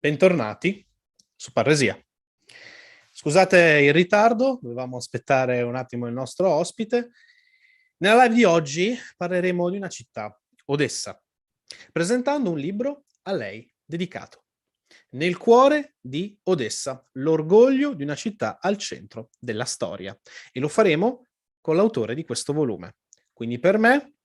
Bentornati su Parresia. Scusate il ritardo, dovevamo aspettare un attimo il nostro ospite. Nella live di oggi parleremo di una città, Odessa, presentando un libro a lei dedicato. Nel cuore di Odessa, l'orgoglio di una città al centro della storia. E lo faremo con l'autore di questo volume. Quindi per me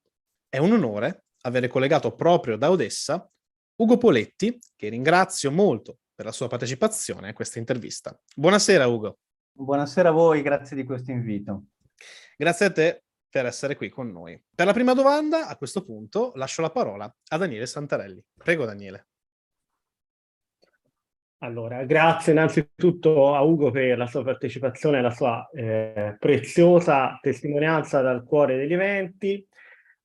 è un onore avere collegato proprio da Odessa Ugo Poletti, che ringrazio molto per la sua partecipazione a questa intervista. Buonasera Ugo. Buonasera a voi, grazie di questo invito. Grazie a te per essere qui con noi. Per la prima domanda, a questo punto, lascio la parola a Daniele Santarelli. Prego Daniele. Allora, grazie innanzitutto a Ugo per la sua partecipazione e la sua preziosa testimonianza dal cuore degli eventi.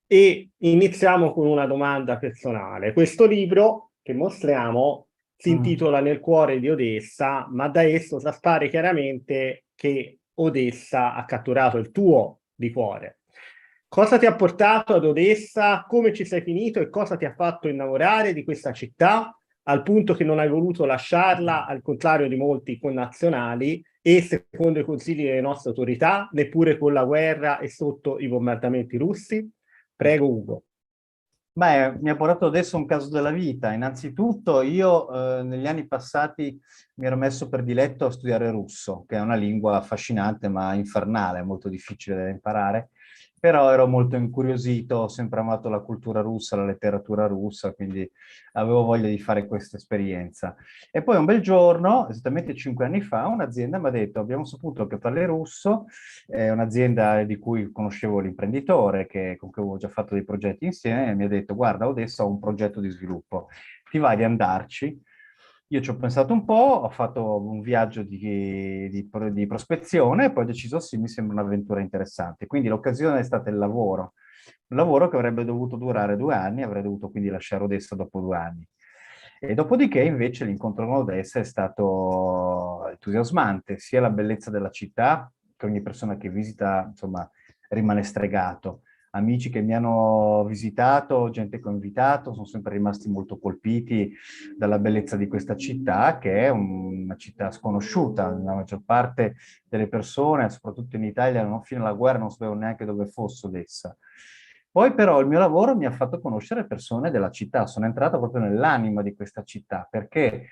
E iniziamo con una domanda personale. Questo libro che mostriamo si intitola Nel cuore di Odessa, ma da esso traspare chiaramente che Odessa ha catturato il tuo di cuore. Cosa ti ha portato ad Odessa? Come ci sei finito e cosa ti ha fatto innamorare di questa città? Al punto che non hai voluto lasciarla, al contrario di molti connazionali, e secondo i consigli delle nostre autorità, neppure con la guerra e sotto i bombardamenti russi? Prego, Ugo. Beh, mi ha portato adesso un caso della vita. Innanzitutto io negli anni passati mi ero messo per diletto a studiare russo, che è una lingua affascinante ma infernale, molto difficile da imparare. Però ero molto incuriosito, ho sempre amato la cultura russa, la letteratura russa, quindi avevo voglia di fare questa esperienza. E poi un bel giorno, esattamente 5 anni fa, un'azienda mi ha detto: abbiamo saputo che parli russo, è un'azienda di cui conoscevo l'imprenditore, con cui avevo già fatto dei progetti insieme, e mi ha detto: guarda, adesso ho un progetto di sviluppo, ti va di andarci? Io ci ho pensato un po', ho fatto un viaggio di prospezione e poi ho deciso sì, mi sembra un'avventura interessante. Quindi l'occasione è stata il lavoro. Un lavoro che avrebbe dovuto durare 2 anni, avrei dovuto quindi lasciare Odessa dopo 2 anni. E dopodiché invece l'incontro con Odessa è stato entusiasmante, sia la bellezza della città, che ogni persona che visita, insomma, rimane stregato. Amici che mi hanno visitato, gente che ho invitato, sono sempre rimasti molto colpiti dalla bellezza di questa città, che è una città sconosciuta. La maggior parte delle persone, soprattutto in Italia, fino alla guerra non sapevano neanche dove fosse Odessa. Poi però il mio lavoro mi ha fatto conoscere persone della città, sono entrato proprio nell'anima di questa città, perché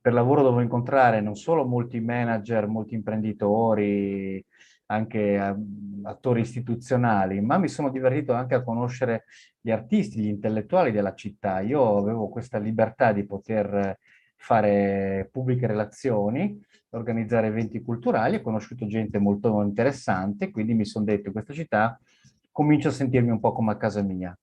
per lavoro dovevo incontrare non solo molti manager, molti imprenditori, anche attori istituzionali, ma mi sono divertito anche a conoscere gli artisti, gli intellettuali della città. Io avevo questa libertà di poter fare pubbliche relazioni, organizzare eventi culturali, ho conosciuto gente molto interessante, quindi mi sono detto: questa città comincio a sentirmi un po' come a casa mia.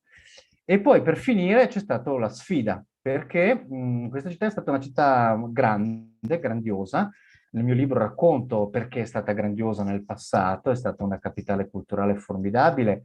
E poi per finire c'è stata la sfida, perché questa città è stata una città grande, grandiosa. Nel mio libro racconto perché è stata grandiosa nel passato, è stata una capitale culturale formidabile,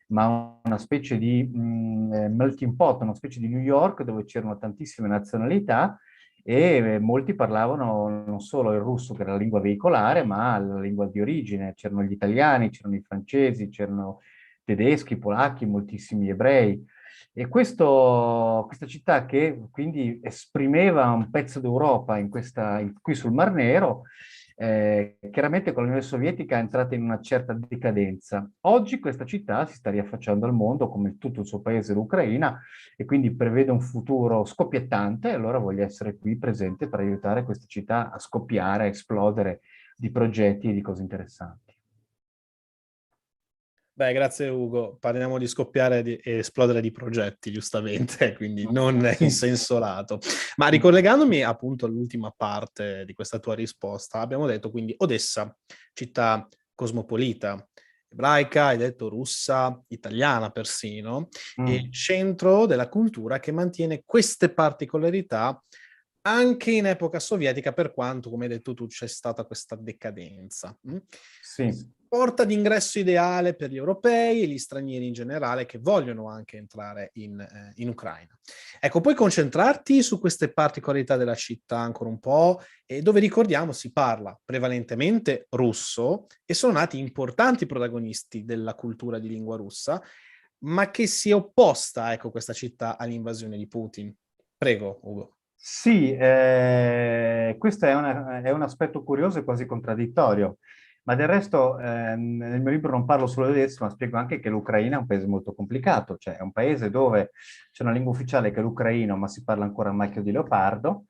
ma una specie di melting pot, una specie di New York dove c'erano tantissime nazionalità e molti parlavano non solo il russo, che era la lingua veicolare, ma la lingua di origine. C'erano gli italiani, c'erano i francesi, c'erano tedeschi, polacchi, moltissimi ebrei. E questa città che quindi esprimeva un pezzo d'Europa qui sul Mar Nero, chiaramente con l'Unione Sovietica è entrata in una certa decadenza. Oggi questa città si sta riaffacciando al mondo come tutto il suo paese, l'Ucraina, e quindi prevede un futuro scoppiettante, e allora voglio essere qui presente per aiutare questa città a scoppiare, a esplodere di progetti e di cose interessanti. Beh, grazie Ugo. Parliamo di scoppiare e esplodere di progetti, giustamente, quindi non in senso lato. Ma ricollegandomi appunto all'ultima parte di questa tua risposta, abbiamo detto quindi Odessa, città cosmopolita, ebraica, hai detto russa, italiana persino, e centro della cultura che mantiene queste particolarità anche in epoca sovietica, per quanto, come hai detto tu, c'è stata questa decadenza. Sì. Porta d'ingresso ideale per gli europei e gli stranieri in generale che vogliono anche entrare in Ucraina. Ecco, puoi concentrarti su queste particolarità della città ancora un po', dove ricordiamo si parla prevalentemente russo e sono nati importanti protagonisti della cultura di lingua russa, ma che si è opposta, ecco, questa città all'invasione di Putin. Prego, Ugo. Sì, questo è un aspetto curioso e quasi contraddittorio, ma del resto nel mio libro non parlo solo di Odessa, ma spiego anche che l'Ucraina è un paese molto complicato, cioè è un paese dove c'è una lingua ufficiale che è l'ucraino, ma si parla ancora il macchio di leopardo,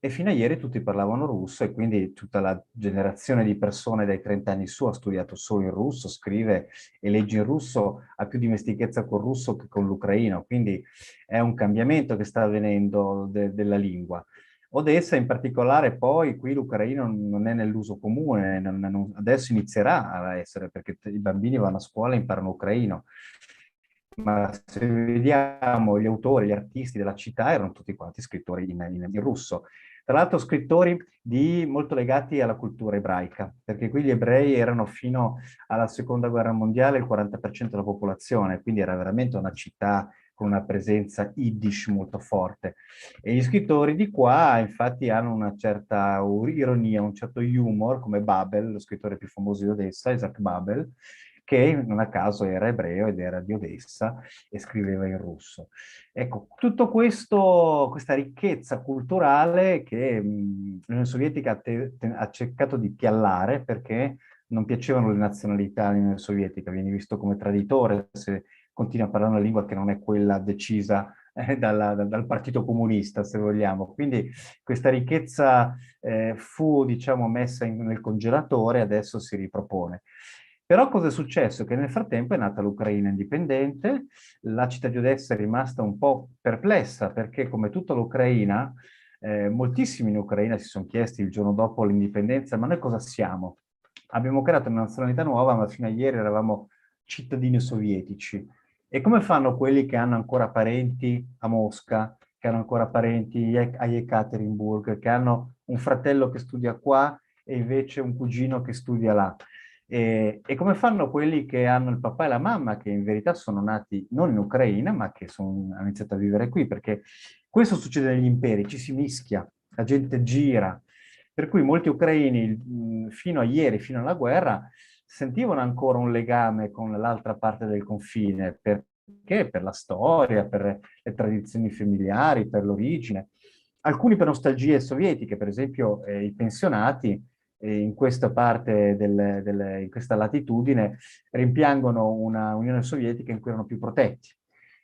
e fino a ieri tutti parlavano russo e quindi tutta la generazione di persone dai 30 anni su ha studiato solo il russo, scrive e legge in russo, ha più dimestichezza col russo che con l'ucraino, quindi è un cambiamento che sta avvenendo della lingua. Odessa in particolare poi, qui l'ucraino non è nell'uso comune, adesso inizierà a essere, perché i bambini vanno a scuola e imparano ucraino, ma se vediamo gli autori, gli artisti della città erano tutti quanti scrittori in russo. Tra l'altro scrittori molto legati alla cultura ebraica, perché qui gli ebrei erano fino alla seconda guerra mondiale il 40% della popolazione, quindi era veramente una città con una presenza yiddish molto forte. E gli scrittori di qua infatti hanno una certa ironia, un certo humor, come Babel, lo scrittore più famoso di Odessa, Isaac Babel, che non a caso era ebreo ed era di Odessa e scriveva in russo. Ecco, tutto questo, questa ricchezza culturale che l'Unione Sovietica ha cercato di piallare perché non piacevano le nazionalità all'Unione Sovietica, viene visto come traditore se continua a parlare una lingua che non è quella decisa dal Partito Comunista, se vogliamo. Quindi questa ricchezza fu, diciamo, messa nel congelatore e adesso si ripropone. Però cosa è successo? Che nel frattempo è nata l'Ucraina indipendente, la città di Odessa è rimasta un po' perplessa perché come tutta l'Ucraina, moltissimi in Ucraina si sono chiesti il giorno dopo l'indipendenza, ma noi cosa siamo? Abbiamo creato una nazionalità nuova, ma fino a ieri eravamo cittadini sovietici. E come fanno quelli che hanno ancora parenti a Mosca, che hanno ancora parenti a Yekaterinburg, che hanno un fratello che studia qua e invece un cugino che studia là? E come fanno quelli che hanno il papà e la mamma, che in verità sono nati non in Ucraina, ma che hanno iniziato a vivere qui? Perché questo succede negli imperi, ci si mischia, la gente gira. Per cui molti ucraini, fino a ieri, fino alla guerra, sentivano ancora un legame con l'altra parte del confine, perché? Per la storia, per le tradizioni familiari, per l'origine. Alcuni per nostalgie sovietiche, per esempio i pensionati in questa parte, in questa latitudine, rimpiangono una Unione Sovietica in cui erano più protetti.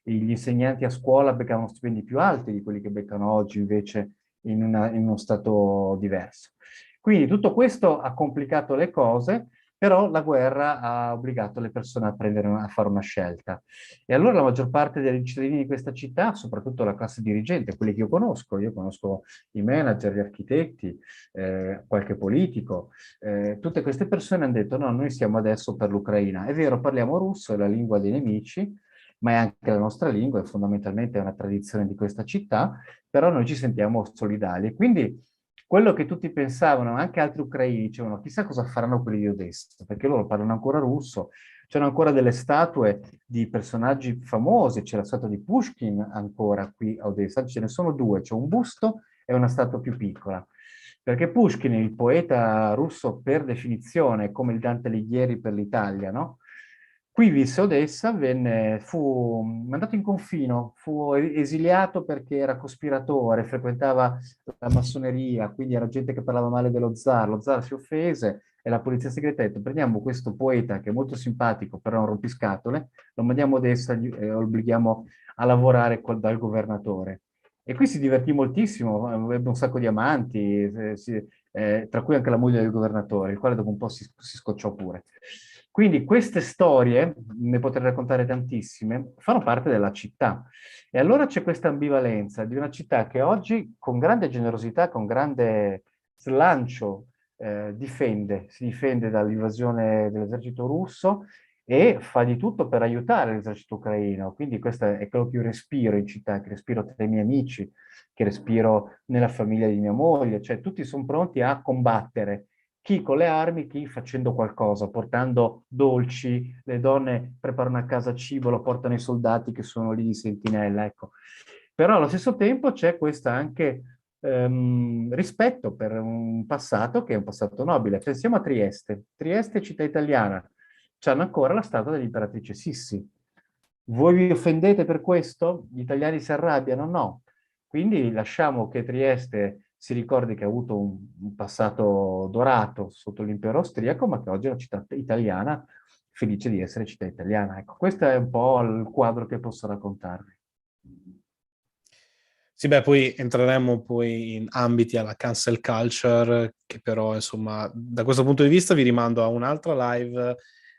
Gli insegnanti a scuola beccavano stipendi più alti di quelli che beccano oggi invece in uno stato diverso. Quindi tutto questo ha complicato le cose, però la guerra ha obbligato le persone a fare una scelta. E allora la maggior parte dei cittadini di questa città, soprattutto la classe dirigente, quelli che io conosco i manager, gli architetti, qualche politico, tutte queste persone hanno detto no, noi siamo adesso per l'Ucraina. È vero, parliamo russo, è la lingua dei nemici, ma è anche la nostra lingua, e fondamentalmente è una tradizione di questa città, però noi ci sentiamo solidali. Quindi quello che tutti pensavano, anche altri ucraini, dicevano chissà cosa faranno quelli di Odessa, perché loro parlano ancora russo, c'erano ancora delle statue di personaggi famosi, c'è la statua di Pushkin ancora qui a Odessa, ce ne sono due, c'è un busto e una statua più piccola. Perché Pushkin, il poeta russo per definizione, come il Dante Alighieri per l'Italia, no? Qui visse a Odessa, fu mandato in confino, fu esiliato perché era cospiratore, frequentava la massoneria, quindi era gente che parlava male dello zar. Lo zar si offese e la polizia segreta ha detto prendiamo questo poeta che è molto simpatico, però è un rompiscatole, lo mandiamo a Odessa e lo obblighiamo a lavorare dal governatore. E qui si divertì moltissimo, ebbe un sacco di amanti, tra cui anche la moglie del governatore, il quale dopo un po' si scocciò pure. Quindi queste storie, ne potrei raccontare tantissime, fanno parte della città. E allora c'è questa ambivalenza di una città che oggi, con grande generosità, con grande slancio, si difende dall'invasione dell'esercito russo e fa di tutto per aiutare l'esercito ucraino. Quindi questo è quello che io respiro in città, che respiro tra i miei amici, che respiro nella famiglia di mia moglie, cioè tutti sono pronti a combattere, chi con le armi, chi facendo qualcosa, portando dolci, le donne preparano a casa cibo, lo portano ai soldati che sono lì di sentinella, ecco. Però allo stesso tempo c'è questo anche rispetto per un passato che è un passato nobile. Pensiamo a Trieste. Trieste è città italiana, c'hanno ancora la statua dell'imperatrice Sissi. Voi vi offendete per questo? Gli italiani si arrabbiano? No. Quindi lasciamo che Trieste si ricordi che ha avuto un passato dorato sotto l'impero austriaco, ma che oggi è una città italiana, felice di essere città italiana. Ecco, questo è un po' il quadro che posso raccontarvi. Sì, beh, poi entreremo poi in ambiti alla cancel culture, che però, insomma, da questo punto di vista vi rimando a un'altra live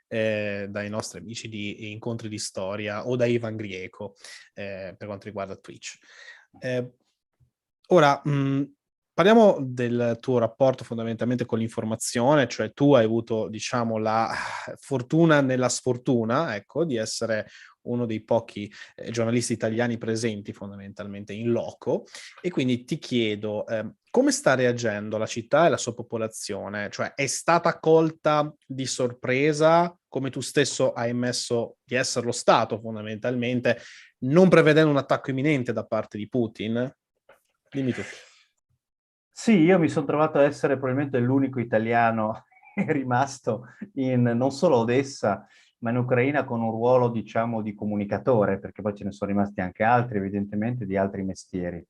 dai nostri amici di Incontri di Storia o da Ivan Grieco per quanto riguarda Twitch. Ora, parliamo del tuo rapporto fondamentalmente con l'informazione, cioè tu hai avuto, diciamo, la fortuna nella sfortuna, ecco, di essere uno dei pochi giornalisti italiani presenti fondamentalmente in loco, e quindi ti chiedo come sta reagendo la città e la sua popolazione? Cioè è stata colta di sorpresa, come tu stesso hai ammesso di esserlo stato fondamentalmente, non prevedendo un attacco imminente da parte di Putin? Dimmi tu. Sì, io mi sono trovato a essere probabilmente l'unico italiano rimasto in non solo Odessa, ma in Ucraina con un ruolo, diciamo, di comunicatore, perché poi ce ne sono rimasti anche altri, evidentemente, di altri mestieri.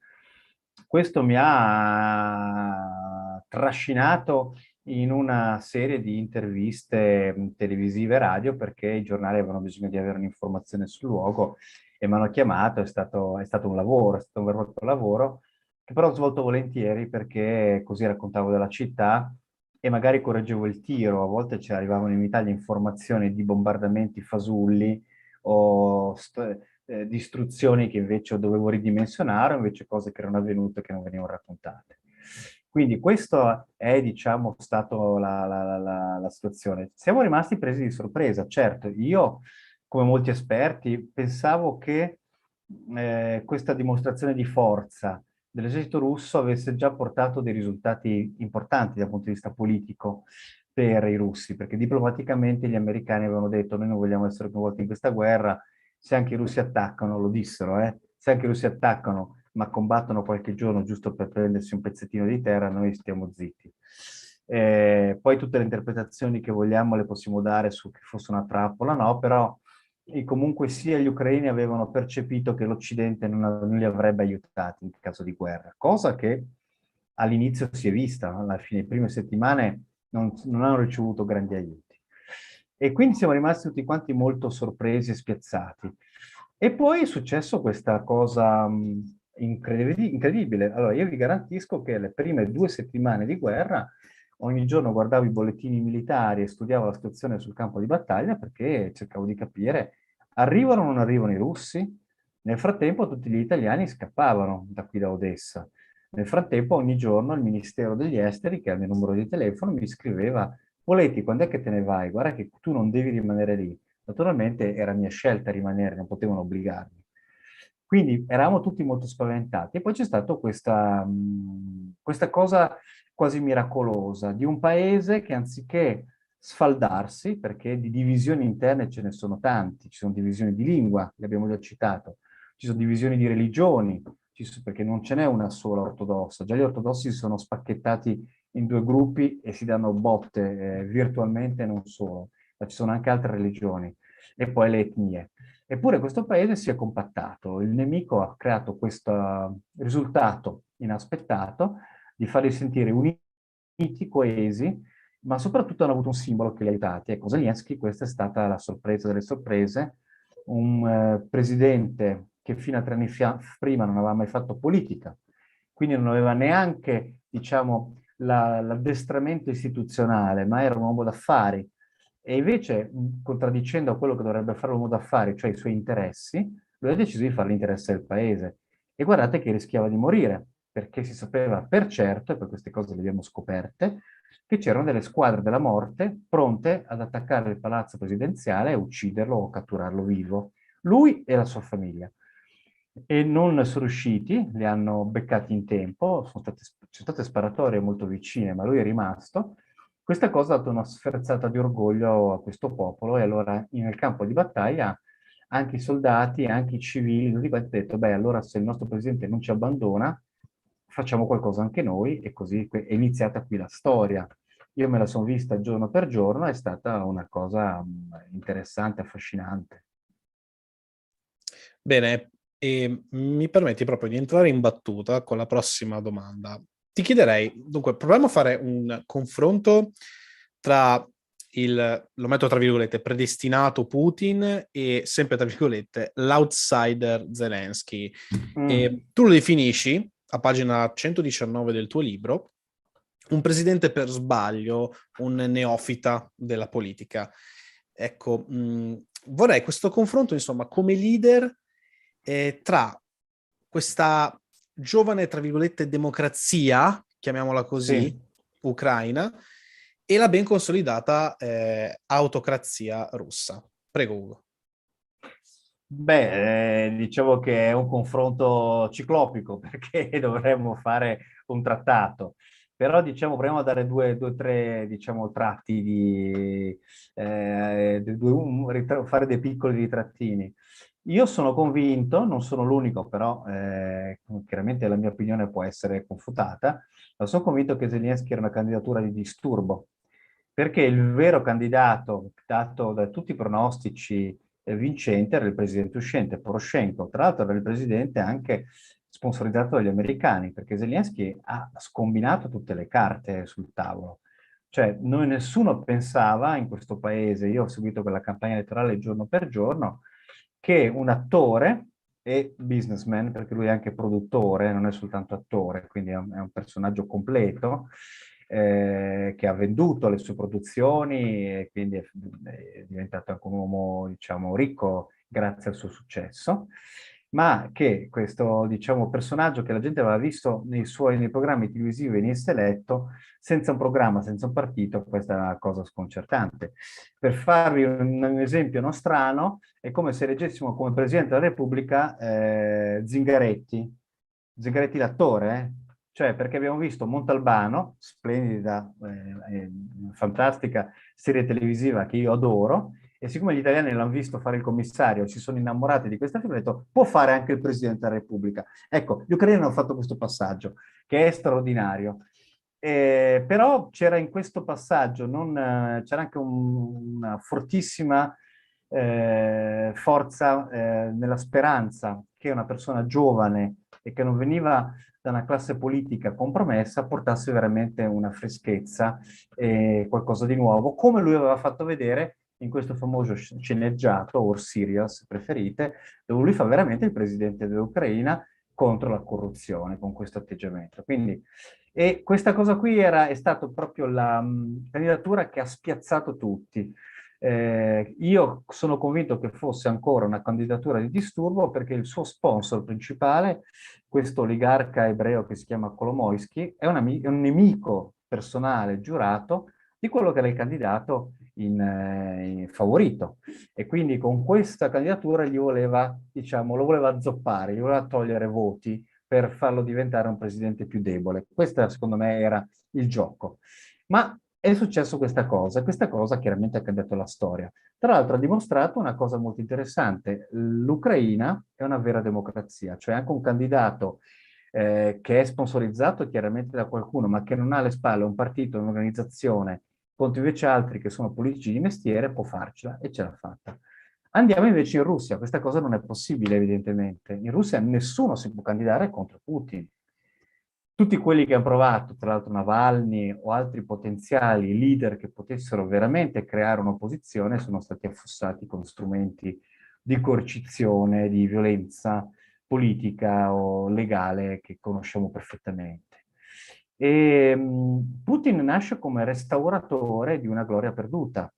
Questo mi ha trascinato in una serie di interviste televisive e radio, perché i giornali avevano bisogno di avere un'informazione sul luogo e mi hanno chiamato, è stato un lavoro, è stato un vero e proprio lavoro, che però ho svolto volentieri perché così raccontavo della città e magari correggevo il tiro. A volte ci arrivavano in Italia informazioni di bombardamenti fasulli o distruzioni che invece dovevo ridimensionare, o invece cose che erano avvenute che non venivano raccontate. Quindi questa è, diciamo, stata la situazione. Siamo rimasti presi di sorpresa. Certo, io, come molti esperti, pensavo che questa dimostrazione di forza dell'esercito russo avesse già portato dei risultati importanti dal punto di vista politico per i russi, perché diplomaticamente gli americani avevano detto noi non vogliamo essere coinvolti in questa guerra, se anche i russi attaccano, lo dissero, se anche i russi attaccano ma combattono qualche giorno giusto per prendersi un pezzettino di terra, noi stiamo zitti. Poi tutte le interpretazioni che vogliamo le possiamo dare su che fosse una trappola, no, però e comunque sia gli ucraini avevano percepito che l'Occidente non li avrebbe aiutati in caso di guerra, cosa che all'inizio si è vista, alla fine, le prime settimane non hanno ricevuto grandi aiuti. E quindi siamo rimasti tutti quanti molto sorpresi e spiazzati. E poi è successo questa cosa incredibile. Allora, io vi garantisco che le prime 2 settimane di guerra ogni giorno guardavo i bollettini militari e studiavo la situazione sul campo di battaglia perché cercavo di capire arrivano o non arrivano i russi? Nel frattempo tutti gli italiani scappavano da qui da Odessa. Nel frattempo ogni giorno il Ministero degli Esteri, che ha il mio numero di telefono, mi scriveva Poletti, quando è che te ne vai? Guarda che tu non devi rimanere lì. Naturalmente era mia scelta rimanere, non potevano obbligarmi. Quindi eravamo tutti molto spaventati. E poi c'è stata questa cosa quasi miracolosa di un paese che anziché sfaldarsi, perché di divisioni interne ce ne sono tanti, ci sono divisioni di lingua, le abbiamo già citato, ci sono divisioni di religioni, perché non ce n'è una sola ortodossa, già gli ortodossi si sono spacchettati in 2 gruppi e si danno botte virtualmente non solo, ma ci sono anche altre religioni e poi le etnie. Eppure questo paese si è compattato, il nemico ha creato questo risultato inaspettato di farli sentire uniti, coesi, ma soprattutto hanno avuto un simbolo che li ha aiutati. Ecco, Zelensky, questa è stata la sorpresa delle sorprese, un presidente che fino a 3 anni prima non aveva mai fatto politica, quindi non aveva neanche, diciamo, l'addestramento istituzionale, ma era un uomo d'affari. E invece, contraddicendo quello che dovrebbe fare l'uomo d'affari, cioè i suoi interessi, lui ha deciso di fare l'interesse del paese. E guardate che rischiava di morire, perché si sapeva per certo, e per queste cose le abbiamo scoperte, che c'erano delle squadre della morte pronte ad attaccare il palazzo presidenziale e ucciderlo o catturarlo vivo, lui e la sua famiglia. E non sono riusciti, li hanno beccati in tempo, c'è state sparatorie molto vicine, ma lui è rimasto. Questa cosa ha dato una sferzata di orgoglio a questo popolo e allora nel campo di battaglia anche i soldati, anche i civili, tutti quanti hanno detto, beh, allora se il nostro presidente non ci abbandona, facciamo qualcosa anche noi e così è iniziata qui la storia. Io me la sono vista giorno per giorno, è stata una cosa interessante, affascinante. Bene, E mi permetti proprio di entrare in battuta con la prossima domanda. Ti chiederei, dunque, proviamo a fare un confronto tra lo metto tra virgolette, predestinato Putin e, sempre tra virgolette, l'outsider Zelensky. E tu lo definisci, a pagina 119 del tuo libro, un presidente per sbaglio, un neofita della politica. Ecco, vorrei questo confronto, insomma, come leader tra questa giovane, tra virgolette, democrazia, chiamiamola così, Sì. ucraina, e la ben consolidata autocrazia russa. Prego, Ugo. Beh, dicevo che è un confronto ciclopico perché dovremmo fare un trattato, però diciamo proviamo a dare due o tre diciamo, tratti fare dei piccoli ritrattini. Io sono convinto, non sono l'unico, però chiaramente la mia opinione può essere confutata, ma sono convinto che Zelensky era una candidatura di disturbo, perché il vero candidato, dato da tutti i pronostici vincente, era il presidente uscente, Poroshenko. Tra l'altro era il presidente anche sponsorizzato dagli americani, perché Zelensky ha scombinato tutte le carte sul tavolo. Cioè, nessuno pensava in questo paese, io ho seguito quella campagna elettorale giorno per giorno, che un attore e businessman, perché lui è anche produttore, non è soltanto attore, quindi è un personaggio completo, che ha venduto le sue produzioni e quindi è diventato anche un uomo, diciamo, ricco grazie al suo successo, ma che questo, diciamo, personaggio che la gente aveva visto nei programmi televisivi venisse eletto senza un programma, senza un partito, questa è una cosa sconcertante. Per farvi un esempio nostrano, è come se leggessimo come Presidente della Repubblica Zingaretti, Zingaretti l'attore, cioè perché abbiamo visto Montalbano, splendida, fantastica serie televisiva che io adoro, e siccome gli italiani l'hanno visto fare il commissario, si sono innamorati di questa figura, hanno detto può fare anche il Presidente della Repubblica. Ecco, gli ucraini hanno fatto questo passaggio, che è straordinario. Però c'era in questo passaggio, c'era anche una fortissima forza nella speranza che una persona giovane e che non veniva da una classe politica compromessa portasse veramente una freschezza e qualcosa di nuovo, come lui aveva fatto vedere in questo famoso sceneggiato, or Serials preferite, dove lui fa veramente il presidente dell'Ucraina contro la corruzione, con questo atteggiamento. Quindi, e questa cosa qui è stata proprio la candidatura che ha spiazzato tutti. Io sono convinto che fosse ancora una candidatura di disturbo perché il suo sponsor principale, questo oligarca ebreo che si chiama Kolomoisky, è un nemico personale giurato di quello che era il candidato in favorito. E quindi con questa candidatura gli voleva, diciamo, lo voleva azzoppare, gli voleva togliere voti per farlo diventare un presidente più debole. Questo, secondo me, era il gioco. Ma è successo questa cosa chiaramente ha cambiato la storia. Tra l'altro ha dimostrato una cosa molto interessante, l'Ucraina è una vera democrazia, cioè anche un candidato che è sponsorizzato chiaramente da qualcuno, ma che non ha alle spalle un partito, un'organizzazione, contro invece altri che sono politici di mestiere, può farcela e ce l'ha fatta. Andiamo invece in Russia, questa cosa non è possibile evidentemente. In Russia nessuno si può candidare contro Putin. Tutti quelli che hanno provato, tra l'altro Navalny o altri potenziali leader che potessero veramente creare un'opposizione, sono stati affossati con strumenti di coercizione, di violenza politica o legale che conosciamo perfettamente. E Putin nasce come restauratore di una gloria perduta.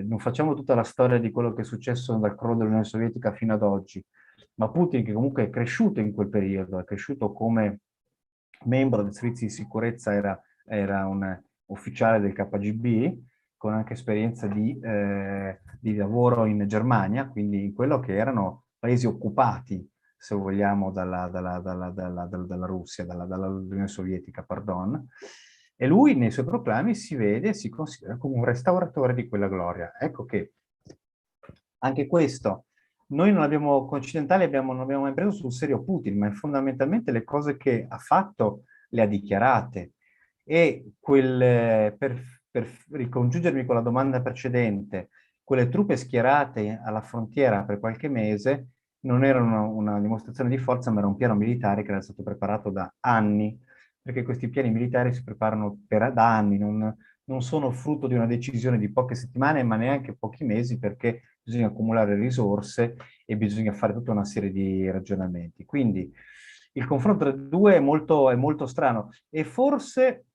Non facciamo tutta la storia di quello che è successo dal crollo dell'Unione Sovietica fino ad oggi, ma Putin, che comunque è cresciuto in quel periodo, è cresciuto come membro dei servizi di sicurezza, era un ufficiale del KGB, con anche esperienza di lavoro in Germania, quindi in quello che erano paesi occupati, se vogliamo, dalla Russia, dall'Unione Sovietica, pardon. E lui nei suoi proclami si vede e si considera come un restauratore di quella gloria. Ecco che anche questo, noi non abbiamo, con occidentali non abbiamo mai preso sul serio Putin, ma fondamentalmente le cose che ha fatto le ha dichiarate. E per ricongiungermi con la domanda precedente, quelle truppe schierate alla frontiera per qualche mese non erano una dimostrazione di forza, ma era un piano militare che era stato preparato da anni, perché questi piani militari si preparano da anni, non sono frutto di una decisione di poche settimane, ma neanche pochi mesi, perché bisogna accumulare risorse e bisogna fare tutta una serie di ragionamenti. Quindi il confronto tra i due è molto strano e forse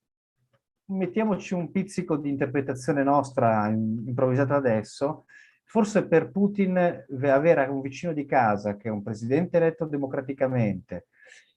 mettiamoci un pizzico di interpretazione nostra improvvisata adesso, forse per Putin avere un vicino di casa che è un presidente eletto democraticamente,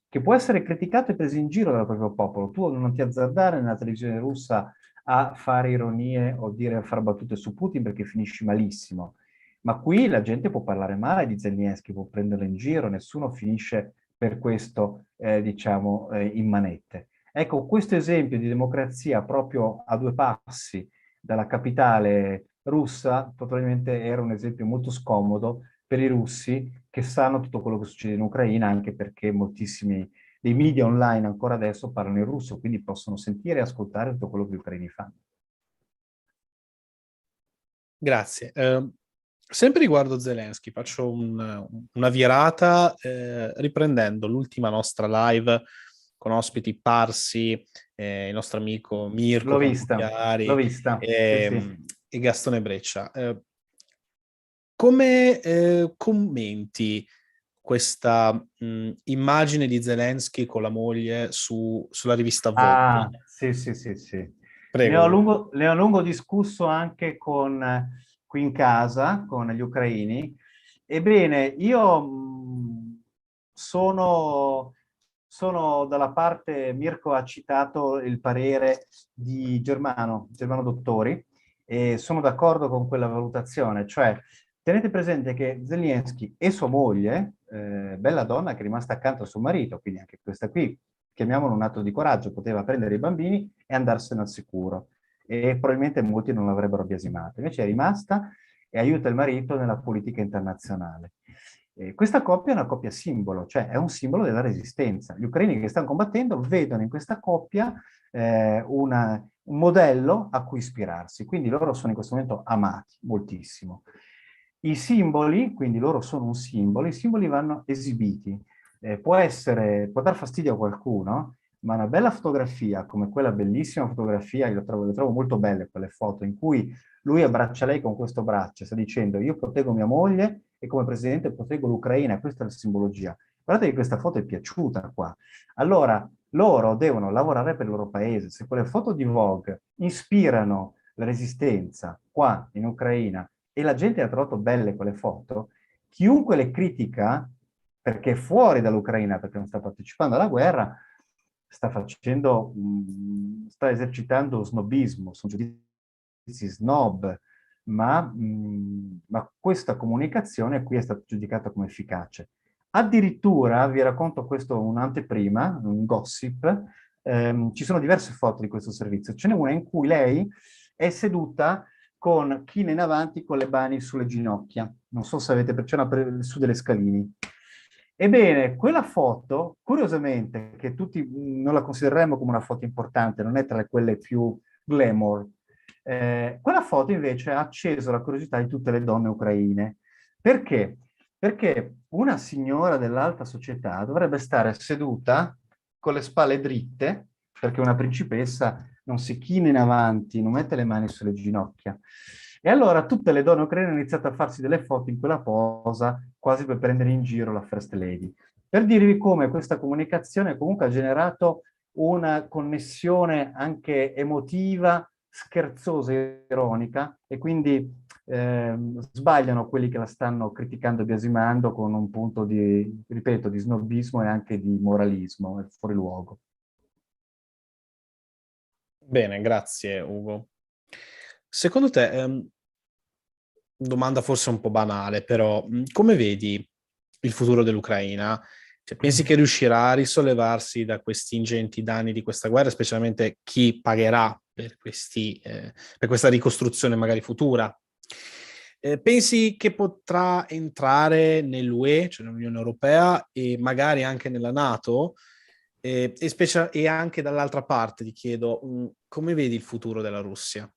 che può essere criticato e preso in giro dal proprio popolo. Tu non ti azzardare nella televisione russa a fare ironie o dire fare battute su Putin perché finisci malissimo. Ma qui la gente può parlare male di Zelensky, può prenderlo in giro, nessuno finisce per questo, diciamo, in manette. Ecco, questo esempio di democrazia proprio a due passi dalla capitale russa probabilmente era un esempio molto scomodo per i russi che sanno tutto quello che succede in Ucraina, anche perché moltissimi dei media online ancora adesso parlano in russo, quindi possono sentire e ascoltare tutto quello che gli ucraini fanno. Grazie. Sempre riguardo Zelensky, faccio una virata riprendendo l'ultima nostra live con ospiti Parsi, il nostro amico Mirko L'ho Campochiari vista, sì, sì. e Gastone Breccia. Come commenti questa immagine di Zelensky con la moglie sulla rivista Vogue? Ah, sì, sì, sì, sì. Prego, Ugo. Ne ho a lungo discusso anche con, qui in casa, con gli ucraini. Ebbene, io sono dalla parte, Mirko ha citato il parere di Germano Dottori, e sono d'accordo con quella valutazione, cioè tenete presente che Zelensky e sua moglie, bella donna che è rimasta accanto a suo marito, quindi anche questa qui, chiamiamolo un atto di coraggio, poteva prendere i bambini e andarsene al sicuro. E probabilmente molti non l'avrebbero biasimato. Invece è rimasta e aiuta il marito nella politica internazionale. Questa coppia è una coppia simbolo, cioè è un simbolo della resistenza. Gli ucraini che stanno combattendo vedono in questa coppia un modello a cui ispirarsi, quindi loro sono in questo momento amati moltissimo. I simboli, quindi loro sono un simbolo, i simboli vanno esibiti. Può dar fastidio a qualcuno, ma una bella fotografia, come quella bellissima fotografia, io le trovo molto belle quelle foto, in cui lui abbraccia lei con questo braccio, sta dicendo io proteggo mia moglie e come presidente proteggo l'Ucraina, questa è la simbologia. Guardate che questa foto è piaciuta qua. Allora, loro devono lavorare per il loro paese. Se quelle foto di Vogue ispirano la resistenza qua in Ucraina e la gente ha trovato belle quelle foto, chiunque le critica, perché è fuori dall'Ucraina, perché non sta partecipando alla guerra, sta esercitando snobismo, sono giudizi snob, ma questa comunicazione qui è stata giudicata come efficace. Addirittura, vi racconto questo un'anteprima, un gossip, ci sono diverse foto di questo servizio. Ce n'è una in cui lei è seduta con chine in avanti con le mani sulle ginocchia. Non so se avete, c'è una su delle scalini. Ebbene, quella foto, curiosamente, che tutti non la considereremmo come una foto importante, non è tra quelle più glamour, quella foto invece ha acceso la curiosità di tutte le donne ucraine. Perché? Perché una signora dell'alta società dovrebbe stare seduta con le spalle dritte, perché una principessa non si china in avanti, non mette le mani sulle ginocchia. E allora tutte le donne ucraine hanno iniziato a farsi delle foto in quella posa, quasi per prendere in giro la First Lady. Per dirvi come questa comunicazione comunque ha generato una connessione anche emotiva, scherzosa e ironica, e quindi sbagliano quelli che la stanno criticando e biasimando con un punto di, ripeto, di snobismo e anche di moralismo, è fuori luogo. Bene, grazie Ugo. Secondo te, domanda forse un po' banale, però, come vedi il futuro dell'Ucraina? Cioè, pensi che riuscirà a risollevarsi da questi ingenti danni di questa guerra, specialmente chi pagherà per questa ricostruzione magari futura? Pensi che potrà entrare nell'UE, cioè nell'Unione Europea, e magari anche nella NATO? E anche dall'altra parte ti chiedo, come vedi il futuro della Russia?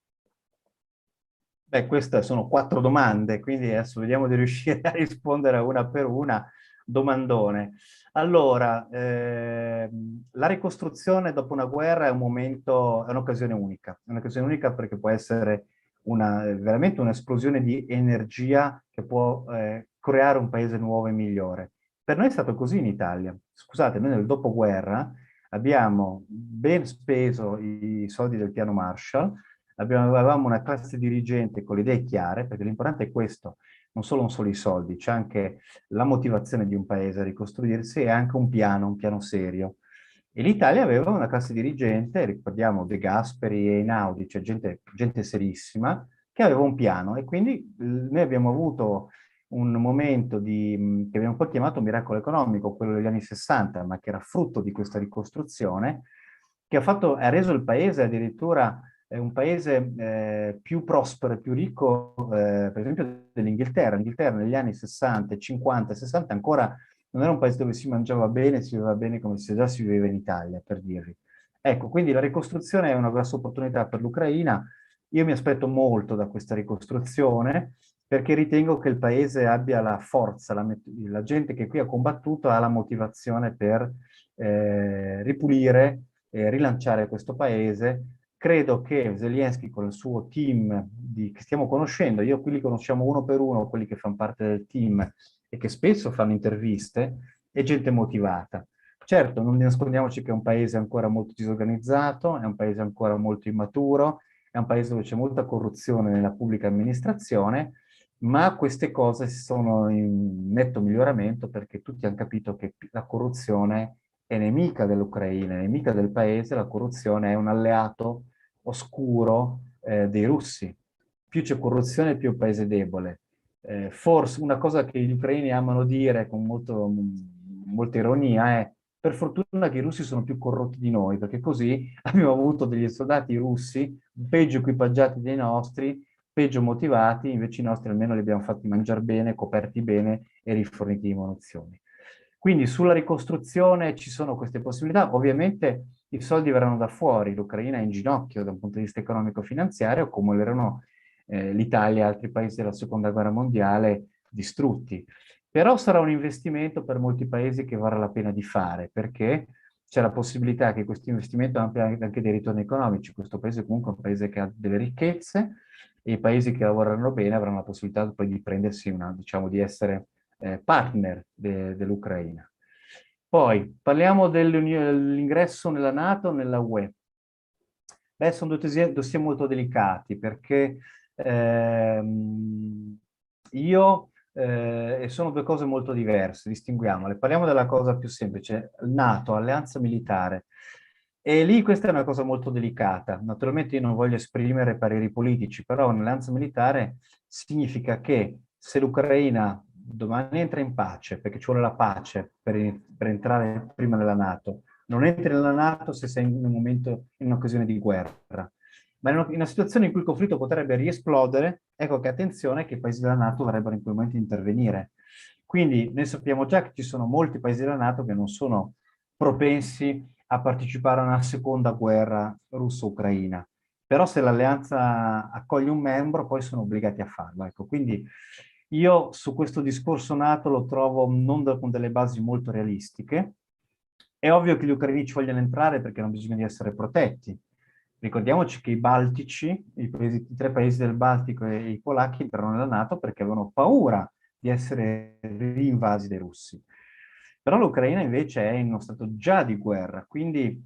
Beh, queste sono 4 domande, quindi adesso vediamo di riuscire a rispondere una per una. Domandone. Allora, la ricostruzione dopo una guerra è un momento, è un'occasione unica perché può essere veramente un'esplosione di energia che può creare un paese nuovo e migliore. Per noi è stato così in Italia. Scusate, noi nel dopoguerra abbiamo ben speso i soldi del piano Marshall, avevamo una classe dirigente con le idee chiare, perché l'importante è questo, non sono solo i soldi, c'è anche la motivazione di un paese a ricostruirsi e anche un piano serio. E l'Italia aveva una classe dirigente, ricordiamo De Gasperi e Einaudi, cioè gente serissima, che aveva un piano e quindi noi abbiamo avuto un momento che abbiamo poi chiamato miracolo economico, quello degli anni 60, ma che era frutto di questa ricostruzione, che ha reso il paese addirittura un paese più prospero e più ricco, per esempio, dell'Inghilterra. L'Inghilterra negli anni 60, 50, 60 ancora non era un paese dove si mangiava bene, si viveva bene come se già si viveva in Italia, per dirvi. Ecco, quindi la ricostruzione è una grossa opportunità per l'Ucraina. Io mi aspetto molto da questa ricostruzione perché ritengo che il paese abbia la forza, la gente che qui ha combattuto ha la motivazione per ripulire e rilanciare questo paese. Credo che Zelensky con il suo team che stiamo conoscendo, io qui li conosciamo uno per uno, quelli che fanno parte del team e che spesso fanno interviste, è gente motivata. Certo, non nascondiamoci che è un paese ancora molto disorganizzato, è un paese ancora molto immaturo, è un paese dove c'è molta corruzione nella pubblica amministrazione, ma queste cose sono in netto miglioramento perché tutti hanno capito che la corruzione è nemica dell'Ucraina, è nemica del paese, la corruzione è un alleato oscuro dei russi. Più c'è corruzione, più è un paese debole. Forse una cosa che gli ucraini amano dire con molta ironia è per fortuna che i russi sono più corrotti di noi, perché così abbiamo avuto degli soldati russi peggio equipaggiati dei nostri, peggio motivati, invece i nostri almeno li abbiamo fatti mangiare bene, coperti bene e riforniti di munizioni. Quindi sulla ricostruzione ci sono queste possibilità. Ovviamente i soldi verranno da fuori, l'Ucraina è in ginocchio da un punto di vista economico-finanziario, come erano l'Italia e altri paesi della Seconda Guerra Mondiale distrutti. Però sarà un investimento per molti paesi che varrà la pena di fare, perché c'è la possibilità che questo investimento abbia anche dei ritorni economici. Questo paese comunque è un paese che ha delle ricchezze e i paesi che lavoreranno bene avranno la possibilità poi di prendersi diciamo, di essere partner dell'Ucraina. Poi parliamo dell'ingresso nella NATO e nella UE. Beh, sono dossier molto delicati perché e sono due cose molto diverse, distinguiamole. Parliamo della cosa più semplice, NATO, alleanza militare. E lì questa è una cosa molto delicata. Naturalmente io non voglio esprimere pareri politici, però un'alleanza militare significa che se l'Ucraina domani entra in pace, perché ci vuole la pace per entrare prima nella NATO, non entri nella NATO se sei in un momento, in un'occasione di guerra. Ma in una situazione in cui il conflitto potrebbe riesplodere, ecco che attenzione che i paesi della NATO vorrebbero in quel momento intervenire. Quindi noi sappiamo già che ci sono molti paesi della NATO che non sono propensi a partecipare a una seconda guerra russo-ucraina. Però se l'alleanza accoglie un membro, poi sono obbligati a farlo. Ecco, quindi io su questo discorso NATO lo trovo non con delle basi molto realistiche. È ovvio che gli ucraini ci vogliono entrare perché hanno bisogno di essere protetti. Ricordiamoci che i baltici, i 3 paesi del Baltico e i polacchi entrano nella NATO perché avevano paura di essere rinvasi dai russi. Però l'Ucraina invece è in uno stato già di guerra, quindi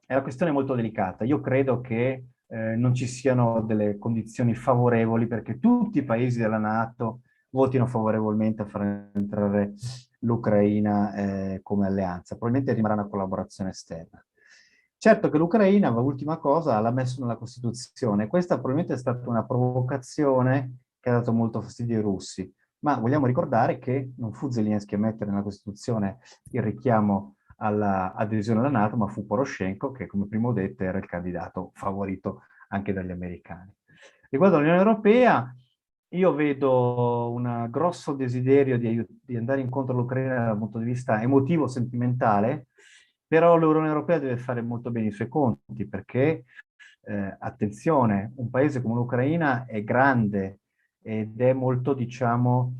è una questione molto delicata. Io credo che non ci siano delle condizioni favorevoli perché tutti i paesi della NATO votino favorevolmente a far entrare l'Ucraina come alleanza. Probabilmente rimarrà una collaborazione esterna. Certo che l'Ucraina, ultima cosa, l'ha messo nella Costituzione. Questa probabilmente è stata una provocazione che ha dato molto fastidio ai russi. Ma vogliamo ricordare che non fu Zelensky a mettere nella Costituzione il richiamo all'adesione alla NATO, ma fu Poroshenko che, come prima ho detto, era il candidato favorito anche dagli americani. Riguardo all'Unione Europea, io vedo un grosso desiderio di andare incontro all'Ucraina dal punto di vista emotivo, sentimentale, però l'Unione Europea deve fare molto bene i suoi conti, perché attenzione, un paese come l'Ucraina è grande ed è molto, diciamo,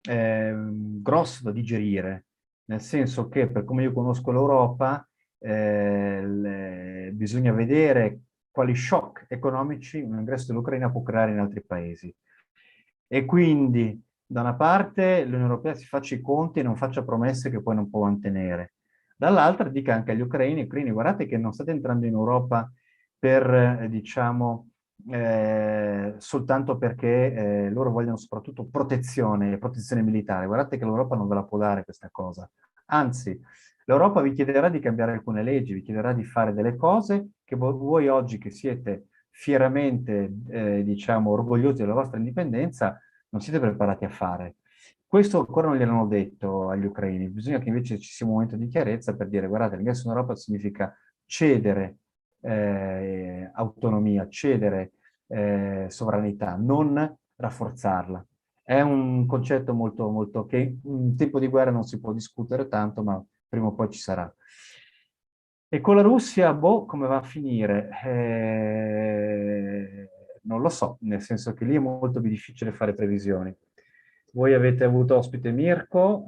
grosso da digerire, nel senso che, per come io conosco l'Europa, bisogna vedere quali shock economici un ingresso dell'Ucraina può creare in altri paesi. E quindi, da una parte, l'Unione Europea si faccia i conti e non faccia promesse che poi non può mantenere. Dall'altra, dica anche agli ucraini, guardate che non state entrando in Europa per, diciamo, soltanto perché loro vogliono soprattutto protezione militare. Guardate che l'Europa non ve la può dare questa cosa. Anzi, l'Europa vi chiederà di cambiare alcune leggi, vi chiederà di fare delle cose che voi oggi, che siete fieramente, diciamo, orgogliosi della vostra indipendenza, non siete preparati a fare. Questo ancora non gliel'hanno detto agli ucraini, bisogna che invece ci sia un momento di chiarezza per dire: guardate, l'ingresso in Europa significa cedere autonomia, cedere sovranità, non rafforzarla. È un concetto molto, molto che in tempo di guerra non si può discutere tanto, ma prima o poi ci sarà. E con la Russia, boh, come va a finire? Non lo so, nel senso che lì è molto più difficile fare previsioni. Voi avete avuto ospite Mirko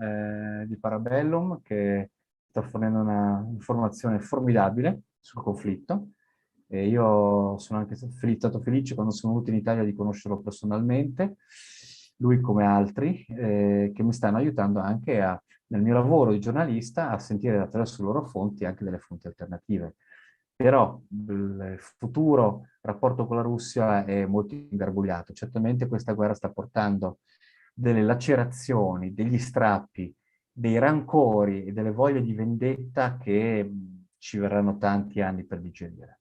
di Parabellum, che sta fornendo una informazione formidabile sul conflitto. E io sono anche stato felice quando sono venuto in Italia di conoscerlo personalmente, lui come altri, che mi stanno aiutando anche nel mio lavoro di giornalista a sentire attraverso le loro fonti anche delle fonti alternative. Però il futuro rapporto con la Russia è molto ingarbugliato. Certamente questa guerra sta portando delle lacerazioni, degli strappi, dei rancori e delle voglie di vendetta che ci verranno tanti anni per digerire.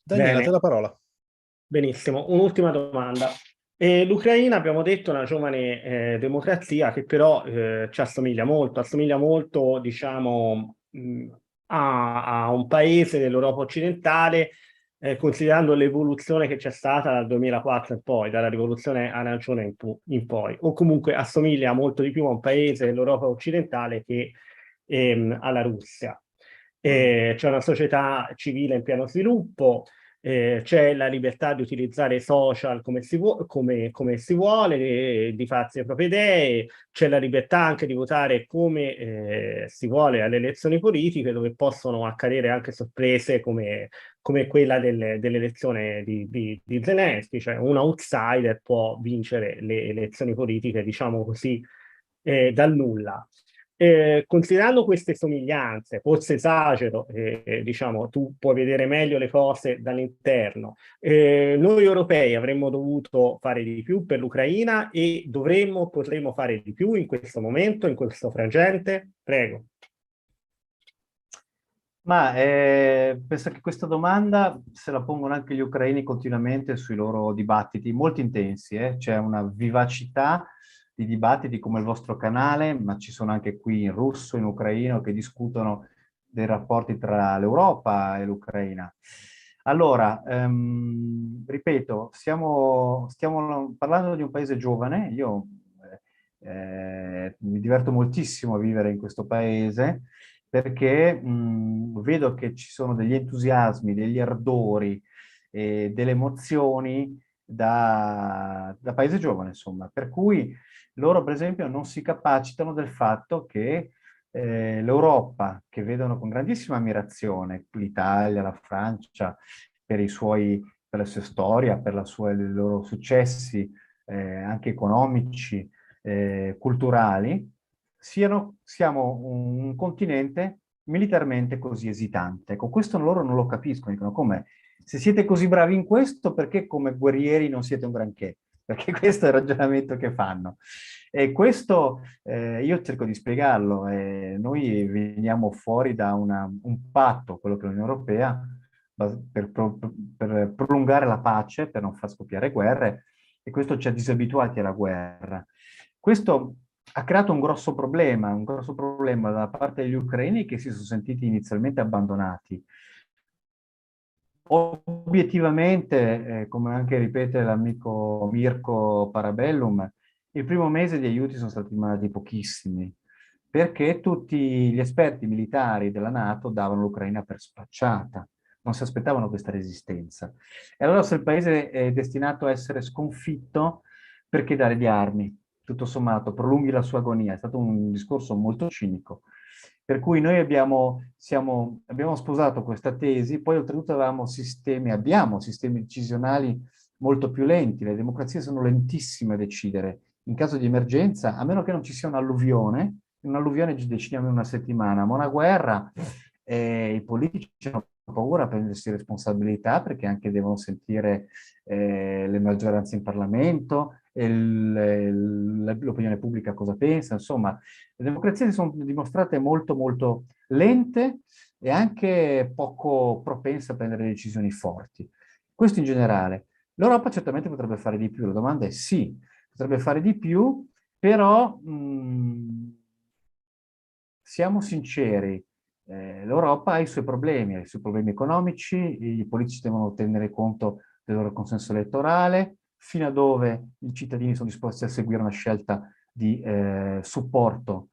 Daniela, Bene. te la parola. Benissimo, un'ultima domanda. L'Ucraina, abbiamo detto, è una giovane democrazia che però ci assomiglia molto, diciamo, a un paese dell'Europa occidentale, considerando l'evoluzione che c'è stata dal 2004 in poi, dalla rivoluzione arancione in poi, o comunque assomiglia molto di più a un paese dell'Europa occidentale che alla Russia. C'è una società civile in pieno sviluppo. C'è la libertà di utilizzare i social come si vuole, di farsi le proprie idee, c'è la libertà anche di votare come si vuole alle elezioni politiche, dove possono accadere anche sorprese come quella dell'elezione di Zelensky, cioè un outsider può vincere le elezioni politiche, diciamo così, dal nulla. Considerando queste somiglianze, forse esagero, diciamo, tu puoi vedere meglio le cose dall'interno. Noi europei avremmo dovuto fare di più per l'Ucraina e potremmo fare di più in questo momento, in questo frangente? Prego. Ma penso che questa domanda se la pongono anche gli ucraini continuamente sui loro dibattiti, molto intensi. C'è una vivacità di dibattiti come il vostro canale, ma ci sono anche qui in russo, in ucraino, che discutono dei rapporti tra l'Europa e l'Ucraina. Allora, ripeto, stiamo parlando di un paese giovane. Io mi diverto moltissimo a vivere in questo paese, perché vedo che ci sono degli entusiasmi, degli ardori, delle emozioni da paese giovane, insomma. Per cui loro, per esempio, non si capacitano del fatto che l'Europa, che vedono con grandissima ammirazione l'Italia, la Francia, per la sua storia, per i loro successi anche economici, culturali, siamo un continente militarmente così esitante. Ecco, questo loro non lo capiscono, dicono: come? Se siete così bravi in questo, perché come guerrieri non siete un granché? Perché questo è il ragionamento che fanno. E questo io cerco di spiegarlo. Noi veniamo fuori da un patto, quello che è l'Unione Europea, per prolungare la pace, per non far scoppiare guerre, e questo ci ha disabituati alla guerra. Questo ha creato un grosso problema da parte degli ucraini, che si sono sentiti inizialmente abbandonati. Obiettivamente, come anche ripete l'amico Mirko Parabellum, il primo mese di aiuti sono stati mandati pochissimi. perché tutti gli esperti militari della NATO davano l'Ucraina per spacciata, non si aspettavano questa resistenza. E allora se il paese è destinato a essere sconfitto, perché dare di armi? Tutto sommato, prolunghi la sua agonia. È stato un discorso molto cinico. Per cui noi abbiamo sposato questa tesi, poi oltretutto abbiamo sistemi decisionali molto più lenti, le democrazie sono lentissime a decidere. In caso di emergenza, a meno che non ci sia un'alluvione, in un'alluvione ci decidiamo in una settimana, ma una guerra, i politici hanno paura a prendersi responsabilità perché anche devono sentire le maggioranze in Parlamento, l'opinione pubblica cosa pensa, insomma, le democrazie si sono dimostrate molto molto lente e anche poco propense a prendere decisioni forti. Questo in generale. L'Europa certamente potrebbe fare di più, la domanda è sì, potrebbe fare di più, però siamo sinceri, l'Europa ha i suoi problemi economici, i politici devono tenere conto del loro consenso elettorale, fino a dove i cittadini sono disposti a seguire una scelta di supporto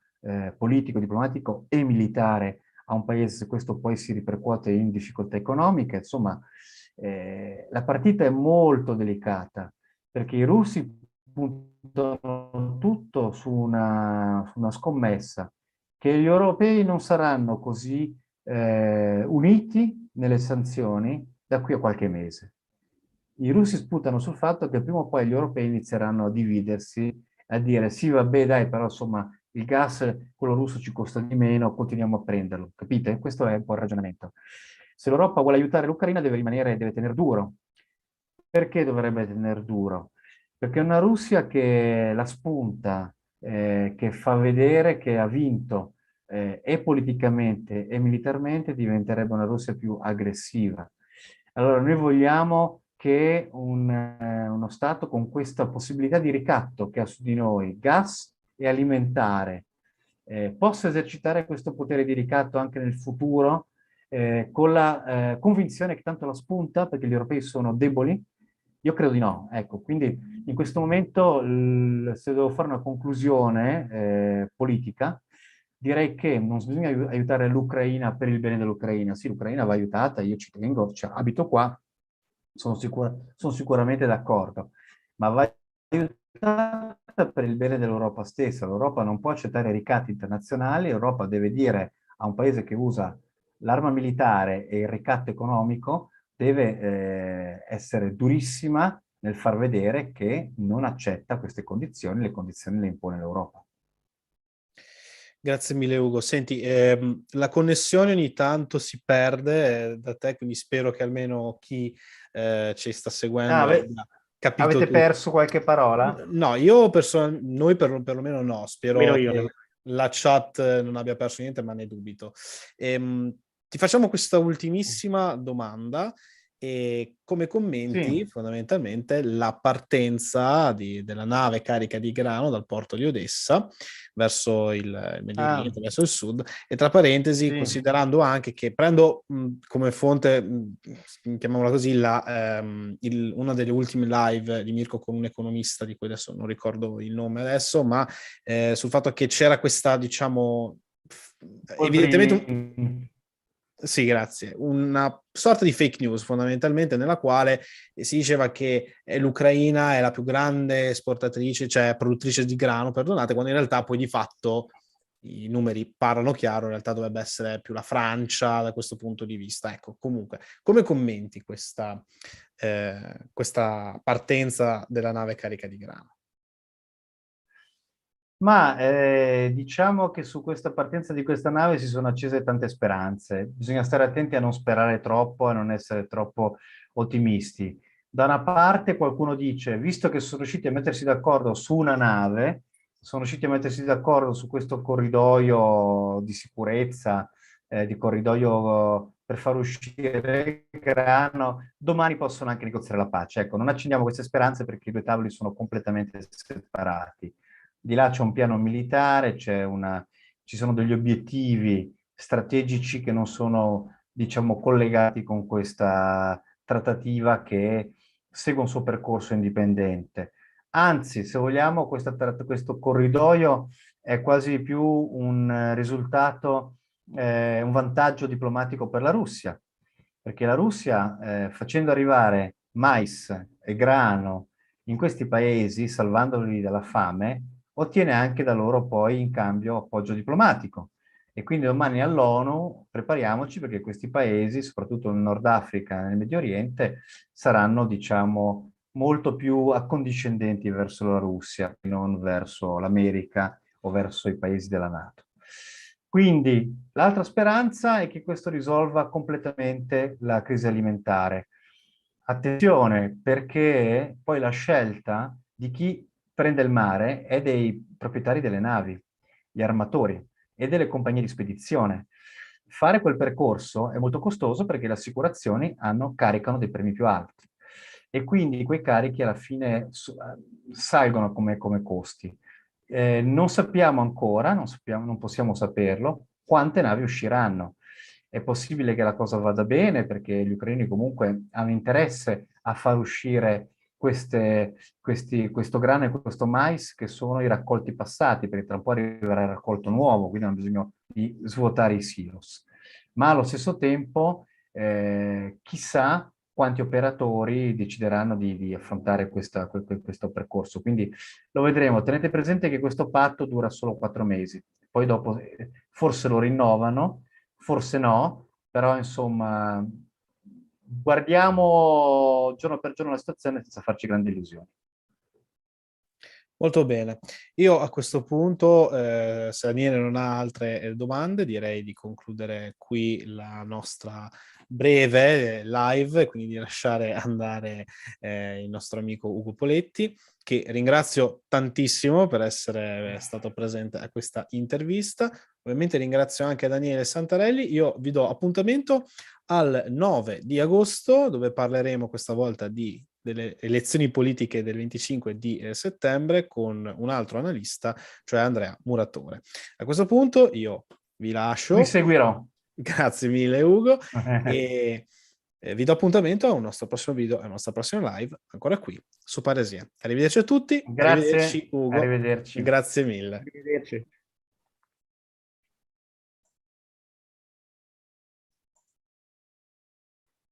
politico, diplomatico e militare a un paese, se questo poi si ripercuote in difficoltà economiche. Insomma, la partita è molto delicata, perché i russi puntano tutto su una scommessa, che gli europei non saranno così uniti nelle sanzioni da qui a qualche mese. I russi sputano sul fatto che prima o poi gli europei inizieranno a dividersi, a dire sì, vabbè, dai, però insomma il gas, quello russo ci costa di meno, continuiamo a prenderlo, capite? Questo è un po' il ragionamento. Se l'Europa vuole aiutare l'Ucraina deve tenere duro. Perché dovrebbe tenere duro? Perché una Russia che la spunta, che fa vedere che ha vinto e politicamente e militarmente, diventerebbe una Russia più aggressiva. Allora noi vogliamo che uno Stato con questa possibilità di ricatto che ha su di noi, gas e alimentare, possa esercitare questo potere di ricatto anche nel futuro, con la convinzione che tanto la spunta, perché gli europei sono deboli. Io credo di no, ecco, quindi in questo momento, se devo fare una conclusione politica, direi che non bisogna aiutare l'Ucraina per il bene dell'Ucraina. Sì, l'Ucraina va aiutata, io ci tengo, cioè, abito qua, sono sicuramente d'accordo, ma va aiutata per il bene dell'Europa stessa. L'Europa non può accettare ricatti internazionali, l'Europa deve dire a un paese che usa l'arma militare e il ricatto economico, deve essere durissima nel far vedere che non accetta queste condizioni, le condizioni le impone l'Europa. Grazie mille Ugo. Senti, la connessione ogni tanto si perde da te, quindi spero che almeno chi ci sta seguendo abbia capito Avete tutto. perso qualche parola? No, noi perlomeno no, spero Meno io. che la chat non abbia perso niente, ma ne dubito. Ti facciamo questa ultimissima domanda. E come commenti Sì. fondamentalmente la partenza della nave carica di grano dal porto di Odessa verso il Medio Oriente, verso il sud, e tra parentesi, Sì. considerando anche che prendo come fonte, chiamiamola così, una delle ultime live di Mirko con un economista, di cui adesso non ricordo il nome adesso, ma sul fatto che c'era questa, diciamo, evidentemente sì, grazie. Una sorta di fake news fondamentalmente nella quale si diceva che l'Ucraina è la più grande esportatrice, cioè produttrice di grano, perdonate, quando in realtà poi di fatto i numeri parlano chiaro, in realtà dovrebbe essere più la Francia da questo punto di vista. Ecco, comunque, come commenti questa partenza della nave carica di grano? Ma diciamo che su questa partenza di questa nave si sono accese tante speranze. Bisogna stare attenti a non sperare troppo, a non essere troppo ottimisti. Da una parte qualcuno dice, visto che sono riusciti a mettersi d'accordo su una nave, sono riusciti a mettersi d'accordo su questo corridoio di sicurezza, di corridoio per far uscire il grano, domani possono anche negoziare la pace. Ecco, non accendiamo queste speranze perché i due tavoli sono completamente separati. Di là c'è un piano militare, ci sono degli obiettivi strategici che non sono, diciamo, collegati con questa trattativa che segue un suo percorso indipendente. Anzi, se vogliamo, questo corridoio è quasi più un risultato, un vantaggio diplomatico per la Russia, perché la Russia, facendo arrivare mais e grano in questi paesi, salvandoli dalla fame, ottiene anche da loro poi in cambio appoggio diplomatico. E quindi domani all'ONU prepariamoci perché questi paesi, soprattutto nel Nord Africa e nel Medio Oriente, saranno, diciamo, molto più accondiscendenti verso la Russia, non verso l'America o verso i paesi della NATO. Quindi l'altra speranza è che questo risolva completamente la crisi alimentare. Attenzione, perché poi la scelta di chi prende il mare è dei proprietari delle navi, gli armatori e delle compagnie di spedizione. Fare quel percorso è molto costoso perché le assicurazioni caricano dei premi più alti e quindi quei carichi alla fine salgono come costi. Non sappiamo ancora, non possiamo saperlo, quante navi usciranno. È possibile che la cosa vada bene perché gli ucraini comunque hanno interesse a far uscire questo grano e questo mais che sono i raccolti passati, perché tra un po' arriverà il raccolto nuovo, quindi hanno bisogno di svuotare i silos. Ma allo stesso tempo, chissà quanti operatori decideranno di affrontare questo percorso. Quindi lo vedremo. Tenete presente che questo patto dura solo 4 mesi, poi dopo forse lo rinnovano, forse no, però insomma guardiamo giorno per giorno la situazione senza farci grandi illusioni. Molto bene. Io a questo punto, se Daniele non ha altre domande, direi di concludere qui la nostra breve live, quindi di lasciare andare il nostro amico Ugo Poletti, che ringrazio tantissimo per essere stato presente a questa intervista. Ovviamente ringrazio anche Daniele Santarelli. Io vi do appuntamento al 9 di agosto, dove parleremo questa volta delle elezioni politiche del 25 di settembre con un altro analista, cioè Andrea Muratore. A questo punto io vi lascio. Vi seguirò. Grazie mille Ugo e vi do appuntamento a un nostro prossimo video, a una nostra prossima live, ancora qui su Paresia. Arrivederci a tutti. Grazie, Arrivederci Ugo. arrivederci. Grazie mille. Arrivederci.